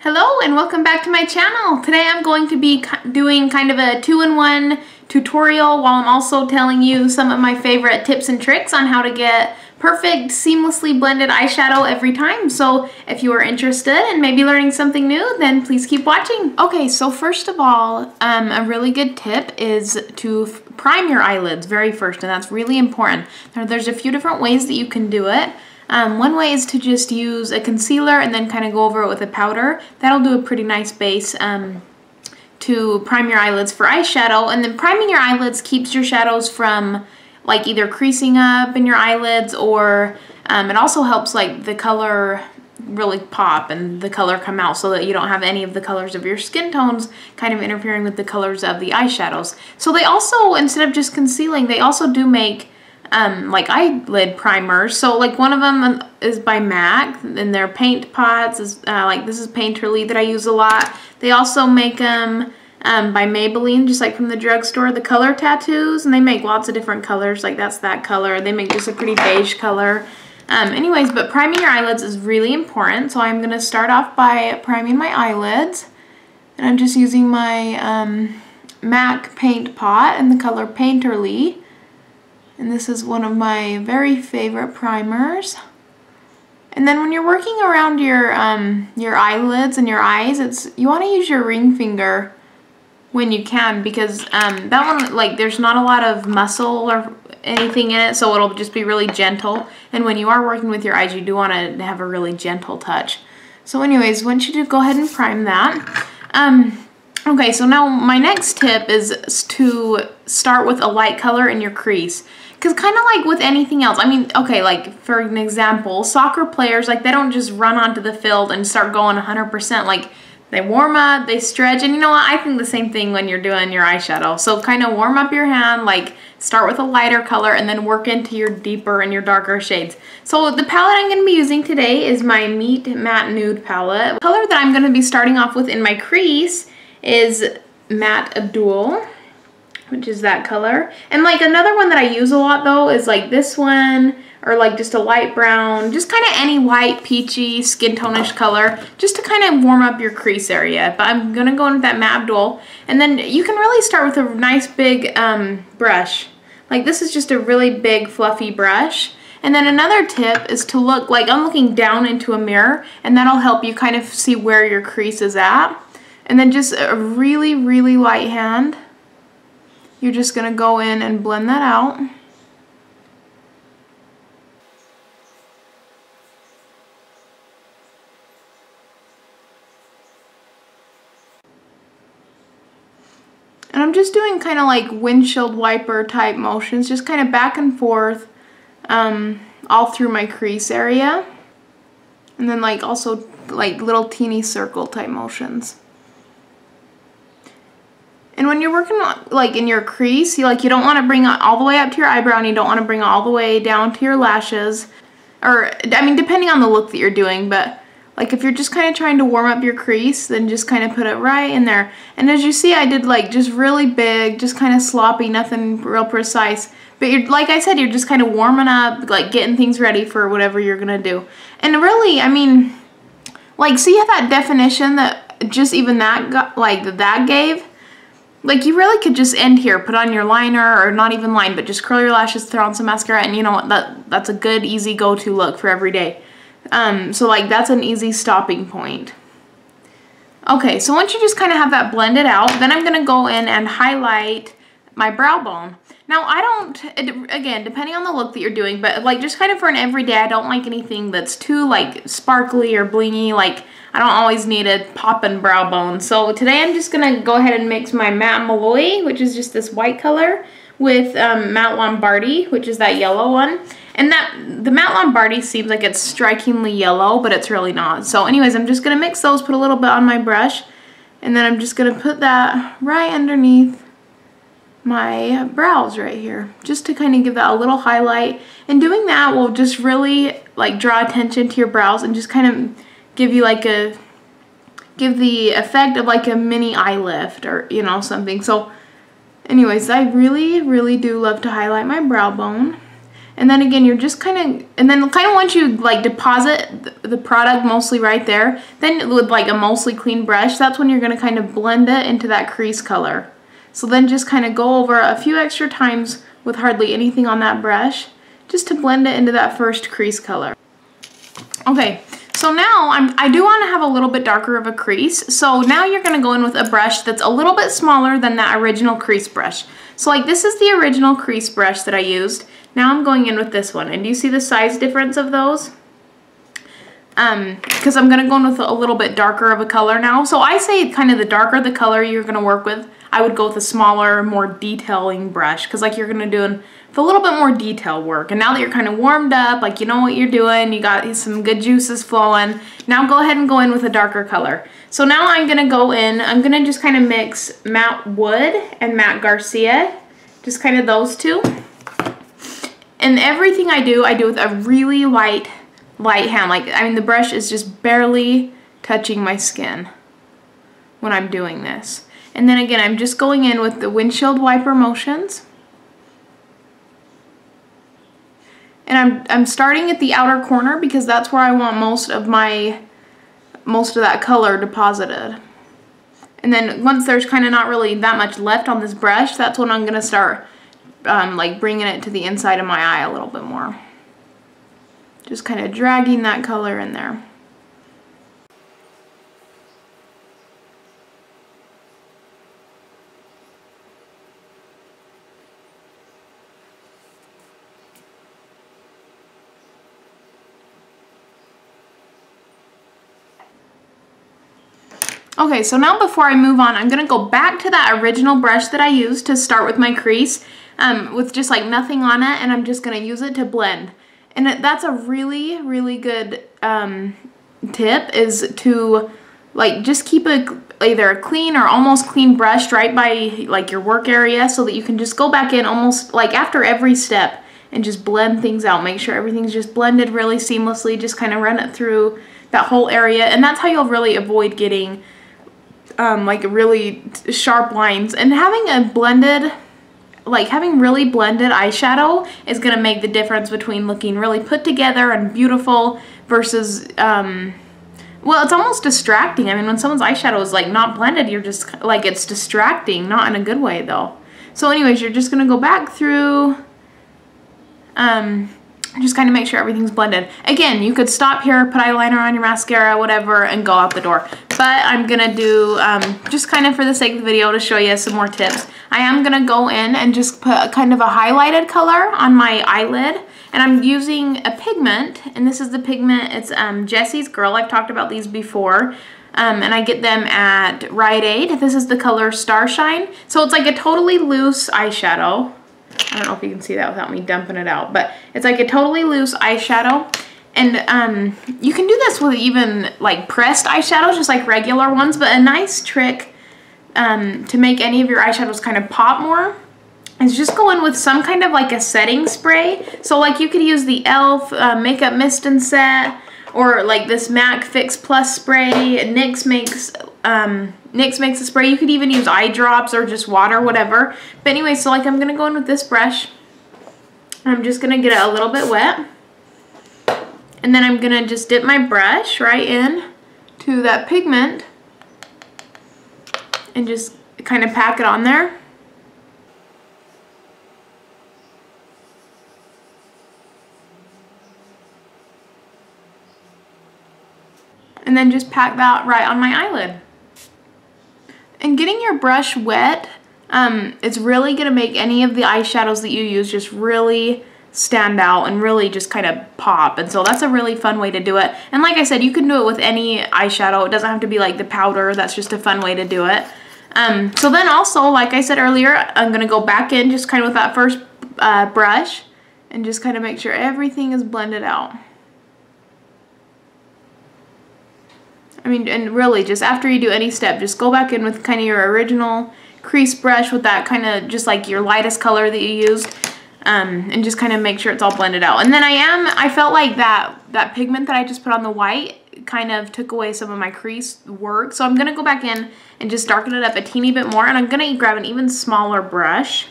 Hello and welcome back to my channel. Today I'm going to be doing kind of a two-in-one tutorial while I'm also telling you some of my favorite tips and tricks on how to get perfect seamlessly blended eyeshadow every time. So if you are interested in maybe learning something new, then please keep watching. Okay, so first of all, a really good tip is to prime your eyelids very first, and that's really important. Now, there's a few different ways that you can do it. One way is to just use a concealer and then kind of go over it with a powder. That'll do a pretty nice base to prime your eyelids for eyeshadow. And then priming your eyelids keeps your shadows from like either creasing up in your eyelids, or it also helps like the color really pop and the color come out so that you don't have any of the colors of your skin tones kind of interfering with the colors of the eyeshadows. So they also, instead of just concealing, they also do make like eyelid primers. So like one of them is by MAC, and their paint pots is like this is Painterly that I use a lot. They also make them by Maybelline, just like from the drugstore, the color tattoos, and they make lots of different colors. Like that's that color. They make just a pretty beige color. Anyways, but priming your eyelids is really important. So I'm gonna start off by priming my eyelids, and I'm just using my MAC paint pot in the color Painterly. And this is one of my very favorite primers. And then when you're working around your eyelids and your eyes, you want to use your ring finger when you can, because that one, like, there's not a lot of muscle or anything in it, so it'll just be really gentle. And when you are working with your eyes, you do want to have a really gentle touch. So anyways, once you do, go ahead and prime that. Okay, so now my next tip is to start with a light color in your crease. Because kind of like with anything else, I mean, okay, like for an example, soccer players, like they don't just run onto the field and start going 100%. Like they warm up, they stretch, and you know what? I think the same thing when you're doing your eyeshadow. So kind of warm up your hand, like start with a lighter color and then work into your deeper and your darker shades. So the palette I'm going to be using today is my Meet Matte Nude palette. The color that I'm going to be starting off with in my crease is Matte Abdul, which is that color. And like another one that I use a lot though is like this one, or like just a light brown, just kind of any light peachy skin tone-ish color, just to kind of warm up your crease area. But I'm gonna go in with that Matte Abdul, and then you can really start with a nice big brush. Like this is just a really big fluffy brush. And then another tip is to look like I'm looking down into a mirror, and that'll help you kind of see where your crease is at. And then just a really, really light hand, you're just going to go in and blend that out. And I'm just doing kind of like windshield wiper type motions, just kind of back and forth all through my crease area. And then like also like little teeny circle type motions. And when you're working like in your crease, you don't want to bring it all the way up to your eyebrow, and you don't want to bring it all the way down to your lashes. Or, I mean, depending on the look that you're doing, but like if you're just kind of trying to warm up your crease, then just kind of put it right in there. And as you see, I did like just really big, just kind of sloppy, nothing real precise. But you're, like I said, you're just kind of warming up, like getting things ready for whatever you're going to do. And really, I mean, like see that definition that just even that got, like that gave? Like you really could just end here, put on your liner, or not even line, but just curl your lashes, throw on some mascara, and you know what, that's a good easy go-to look for every day. So like that's an easy stopping point. Okay, so once you just kind of have that blended out, then I'm gonna go in and highlight my brow bone. Now I don't, again, depending on the look that you're doing, but like just kind of for an everyday, I don't like anything that's too like sparkly or blingy. Like I don't always need a poppin' brow bone. So today I'm just gonna go ahead and mix my matte Malloy, which is just this white color, with matte Lombardi, which is that yellow one. And the matte Lombardi seems like it's strikingly yellow, but it's really not. So anyways, I'm just gonna mix those, put a little bit on my brush, and then I'm just gonna put that right underneath my brows right here, just to kind of give that a little highlight. And doing that will just really like draw attention to your brows and just kind of give you like give the effect of like a mini eye lift, or you know, something. So anyways, I really, really do love to highlight my brow bone. And then again, you're just kind of once you like deposit the product mostly right there, then with like a mostly clean brush, that's when you're going to kind of blend it into that crease color. So then just kind of go over a few extra times with hardly anything on that brush, just to blend it into that first crease color. Okay, so now I do want to have a little bit darker of a crease. So now you're going to go in with a brush that's a little bit smaller than that original crease brush. So like this is the original crease brush that I used. Now I'm going in with this one. And do you see the size difference of those? Because I'm going to go in with a little bit darker of a color now. So I say kind of the darker the color you're going to work with, I would go with a smaller, more detailing brush. Because like you're going to do a little bit more detail work. And now that you're kind of warmed up, like you know what you're doing, you got some good juices flowing, now go ahead and go in with a darker color. So now I'm going to go in, I'm going to just kind of mix Matte Wood and Matte Garcia. Just kind of those two. And everything I do with a really light hand. Like, I mean, the brush is just barely touching my skin when I'm doing this. And then again, I'm just going in with the windshield wiper motions. And I'm starting at the outer corner because that's where I want most of that color deposited. And then once there's kind of not really that much left on this brush, that's when I'm going to start like bringing it to the inside of my eye a little bit more. Just kind of dragging that color in there. Okay, so now before I move on, I'm going to go back to that original brush that I used to start with my crease with just like nothing on it, and I'm just going to use it to blend. And that's a really, really good tip, is to like just keep either a clean or almost clean brush right by like your work area, so that you can just go back in almost like after every step and just blend things out. Make sure everything's just blended really seamlessly, just kind of run it through that whole area, and that's how you'll really avoid getting like really sharp lines. And having a blended, like having really blended eyeshadow is going to make the difference between looking really put together and beautiful versus, well, it's almost distracting. I mean, when someone's eyeshadow is like not blended, you're just like, it's distracting, not in a good way though. So anyways, you're just going to go back through, just kind of make sure everything's blended. Again, you could stop here, put eyeliner on your mascara, whatever, and go out the door. But I'm going to do, just kind of for the sake of the video to show you some more tips, I am going to go in and just put kind of a highlighted color on my eyelid. And I'm using a pigment, and this is the pigment, it's Jessie's Girl. I've talked about these before. And I get them at Rite Aid. This is the color Starshine. So it's like a totally loose eyeshadow. I don't know if you can see that without me dumping it out, but it's like a totally loose eyeshadow. And you can do this with even like pressed eyeshadows, just like regular ones, but a nice trick to make any of your eyeshadows kind of pop more is just go in with some kind of like a setting spray. So like you could use the e.l.f. Makeup Mist and Set, or like this MAC Fix Plus spray. NYX makes a spray. You could even use eye drops or just water, whatever. But anyway, so like I'm going to go in with this brush. I'm just going to get it a little bit wet. And then I'm going to just dip my brush right in to that pigment and just kind of pack it on there. And then just pack that right on my eyelid. And getting your brush wet, it's really going to make any of the eyeshadows that you use just really stand out and really just kind of pop. And so that's a really fun way to do it. And like I said, you can do it with any eyeshadow. It doesn't have to be like the powder. That's just a fun way to do it. So then also, like I said earlier, I'm going to go back in just kind of with that first brush and just kind of make sure everything is blended out. I mean, and really, just after you do any step, just go back in with kind of your original crease brush with that kind of just like your lightest color that you used, and just kind of make sure it's all blended out. And then I felt like that pigment that I just put on the white kind of took away some of my crease work. So I'm going to go back in and just darken it up a teeny bit more, and I'm going to grab an even smaller brush.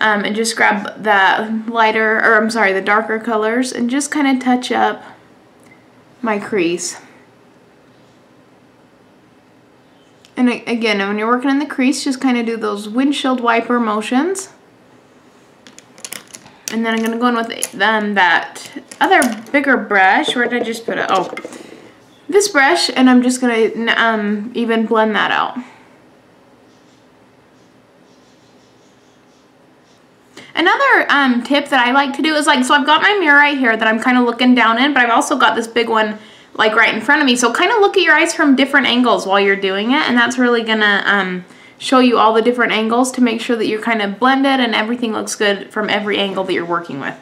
and just grab that lighter, or I'm sorry, the darker colors, and just kind of touch up my crease. And again, when you're working in the crease, just kind of do those windshield wiper motions. And then I'm going to go in with that other bigger brush. Where did I just put it? Oh, this brush, and I'm just going to even blend that out. Another tip that I like to do is so I've got my mirror right here that I'm kind of looking down in, but I've also got this big one like right in front of me. So kind of look at your eyes from different angles while you're doing it, and that's really gonna show you all the different angles to make sure that you're kind of blended and everything looks good from every angle that you're working with.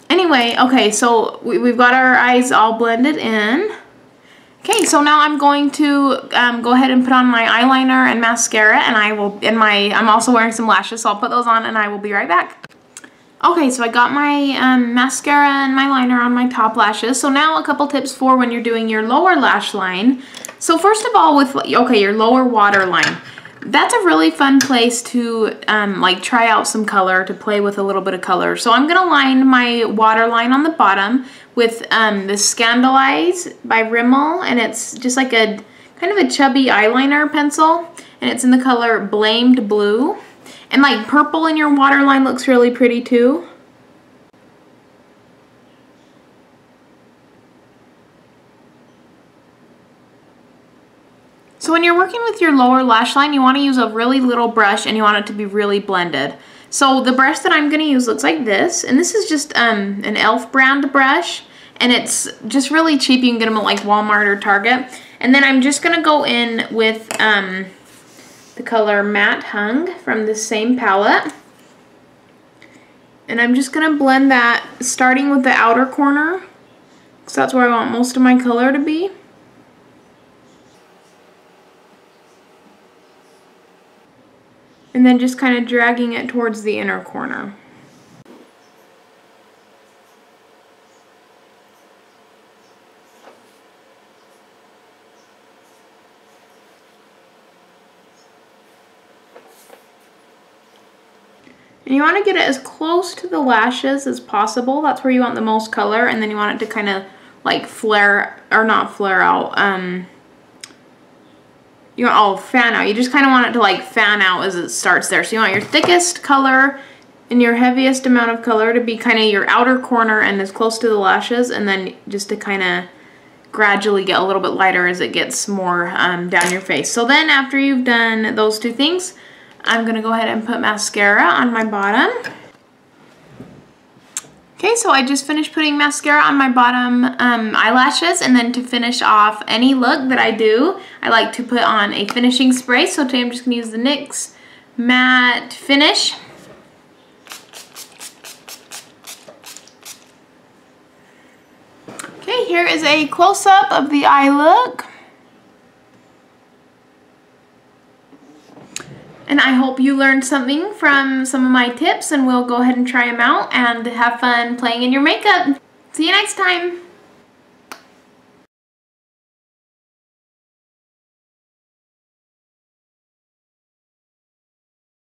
Anyway, okay, so we've got our eyes all blended in. Okay, so now I'm going to go ahead and put on my eyeliner and mascara, and I'm also wearing some lashes, so I'll put those on and I will be right back. Okay, so I got my mascara and my liner on my top lashes. So now a couple tips for when you're doing your lower lash line. So first of all, with your lower waterline, that's a really fun place to try out some color, to play with a little bit of color. So I'm gonna line my waterline on the bottom with the Scandaleyes by Rimmel, and it's just like a kind of a chubby eyeliner pencil, and it's in the color Blamed Blue. And like purple in your waterline looks really pretty too. So when you're working with your lower lash line, you want to use a really little brush and you want it to be really blended. So the brush that I'm going to use looks like this, and this is just an e.l.f. brand brush, and it's just really cheap. You can get them at like Walmart or Target. And then I'm just going to go in with the color Matte Hung from the same palette. And I'm just going to blend that starting with the outer corner, because that's where I want most of my color to be. And then just kind of dragging it towards the inner corner. And you want to get it as close to the lashes as possible. That's where you want the most color, and then you want it to kind of like flare, or not flare out, you want, fan out. You just kind of want it to like fan out as it starts there. So you want your thickest color and your heaviest amount of color to be kind of your outer corner and as close to the lashes, and then just to kind of gradually get a little bit lighter as it gets more down your face. So then after you've done those two things, I'm going to go ahead and put mascara on my bottom. Okay, so I just finished putting mascara on my bottom eyelashes, and then to finish off any look that I do, I like to put on a finishing spray. So today I'm just going to use the NYX Matte Finish. Okay, here is a close-up of the eye look. And I hope you learned something from some of my tips, and we'll go ahead and try them out and have fun playing in your makeup. See you next time.